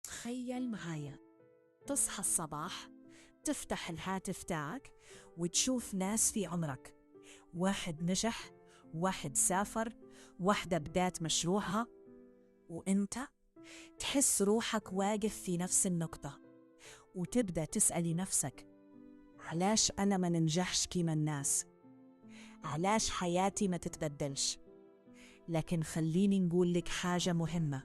تخيل معايا تصحى الصباح، تفتح الهاتف تاعك وتشوف ناس في عمرك، واحد نجح، واحد سافر، واحدة بدات مشروعها، وانت تحس روحك واقف في نفس النقطة، وتبدأ تسألي نفسك: علاش أنا ما ننجحش كيما الناس؟ علاش حياتي ما تتبدلش؟ لكن خليني نقول لك حاجة مهمة،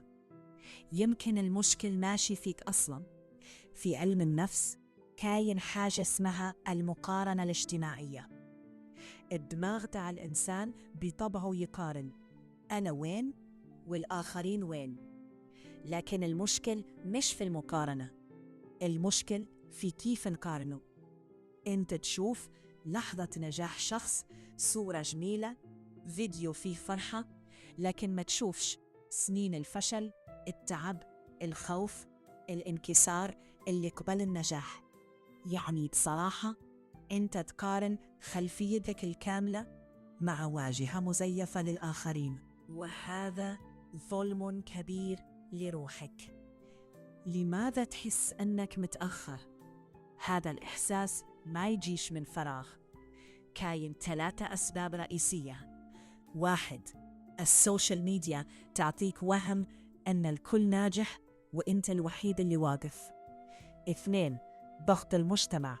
يمكن المشكل ماشي فيك أصلاً. في علم النفس كاين حاجة اسمها المقارنة الاجتماعية. الدماغ تاع الإنسان بطبعه يقارن، أنا وين والآخرين وين. لكن المشكل مش في المقارنة، المشكل في كيف نقارنه. أنت تشوف لحظة نجاح شخص، صورة جميلة، فيديو فيه فرحة، لكن ما تشوفش سنين الفشل، التعب، الخوف، الانكسار اللي قبل النجاح. يعني بصراحة أنت تقارن خلفيتك الكاملة مع واجهة مزيفة للآخرين، وهذا ظلم كبير لروحك. لماذا تحس أنك متأخر؟ هذا الإحساس ما يجيش من فراغ. كاين 3 أسباب رئيسية. 1، السوشيال ميديا تعطيك وهم أن الكل ناجح وإنت الوحيد اللي واقف. 2، ضغط المجتمع،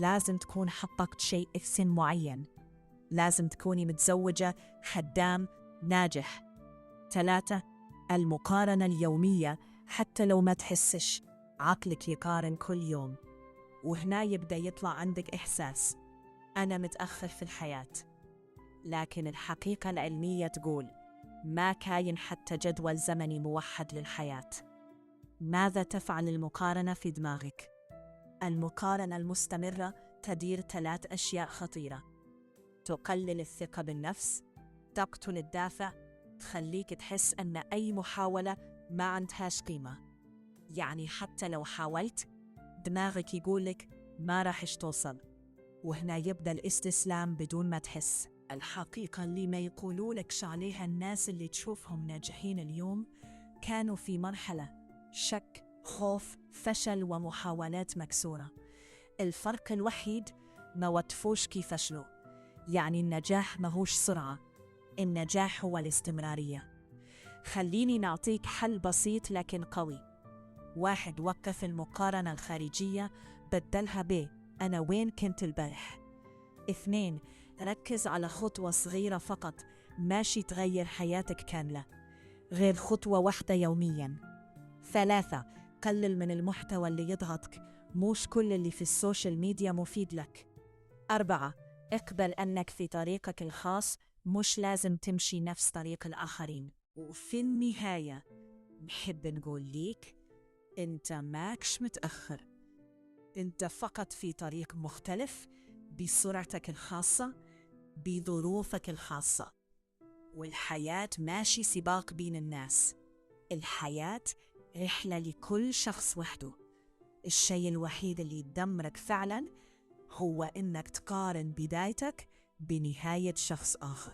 لازم تكون حققت شيء في سن معين، لازم تكوني متزوجة، خدام، ناجح. 3، المقارنة اليومية، حتى لو ما تحسش عقلك يقارن كل يوم، وهنا يبدأ يطلع عندك إحساس أنا متأخر في الحياة. لكن الحقيقة العلمية تقول ما كاين حتى جدول زمني موحد للحياة. ماذا تفعل المقارنة في دماغك؟ المقارنة المستمرة تدير 3 أشياء خطيرة: تقلل الثقة بالنفس، تقتل الدافع، تخليك تحس أن أي محاولة ما عندهاش قيمة. يعني حتى لو حاولت دماغك يقولك ما راحش توصل، وهنا يبدأ الاستسلام بدون ما تحس. الحقيقة اللي ما يقولولكش عليها الناس اللي تشوفهم ناجحين اليوم كانوا في مرحلة شك، خوف، فشل ومحاولات مكسورة. الفرق الوحيد ما وقفوش كيف فشلوا. يعني النجاح ماهوش سرعة، النجاح هو الاستمرارية. خليني نعطيك حل بسيط لكن قوي. 1، وقف المقارنة الخارجية، بدلها ب أنا وين كنت البارح. 2، ركز على خطوة صغيرة فقط، ماشي تغير حياتك كاملة، غير خطوة واحدة يومياً. 3، قلل من المحتوى اللي يضغطك، مش كل اللي في السوشيال ميديا مفيد لك. 4، اقبل أنك في طريقك الخاص، مش لازم تمشي نفس طريق الآخرين. وفي النهاية نحب نقول ليك أنت ماكش متأخر، أنت فقط في طريق مختلف، بسرعتك الخاصة، بظروفك الخاصة. والحياة ماشي سباق بين الناس، الحياة رحلة لكل شخص وحده. الشيء الوحيد اللي يدمرك فعلا هو إنك تقارن بدايتك بنهاية شخص آخر.